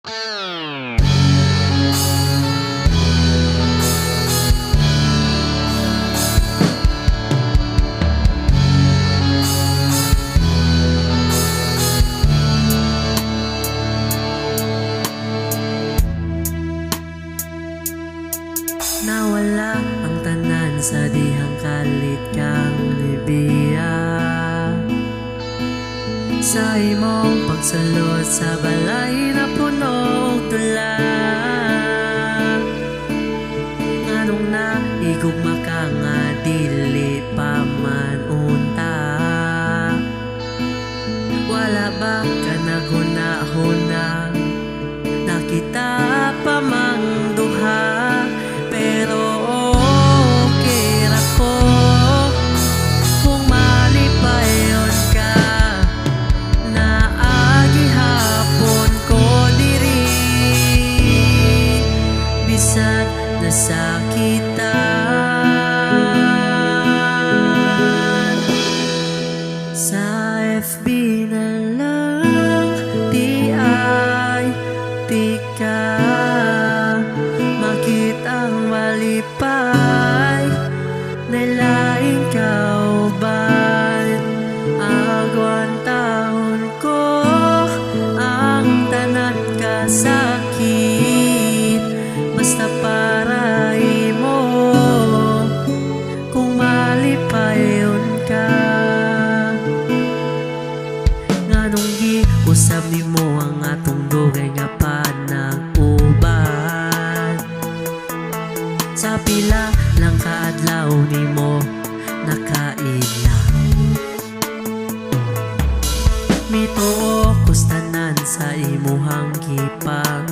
Nawala ang tanan sa dihang kalit kang libiya. Sa imong pagsulod sa balay na puno og tula, nganong naigugma ka nga dili pa man unta. Wala ba ka naghuna-huna, nakita pa mang duha? Pero okay ra ko kung malipayon ka. Naagi hapon ko diri, bisan nasakitan. Sa FB na lang di ay di ka makitang malipay. Nailaing kauban agwan taon ko ang tanan kasakit, basta para imo kung malipayon ka. Nganong giusab nimo ang atong dugay nga panag-uban? Sa pila lang kaadlaw nimo nakailang, mituo kustanan sa imuhang gipang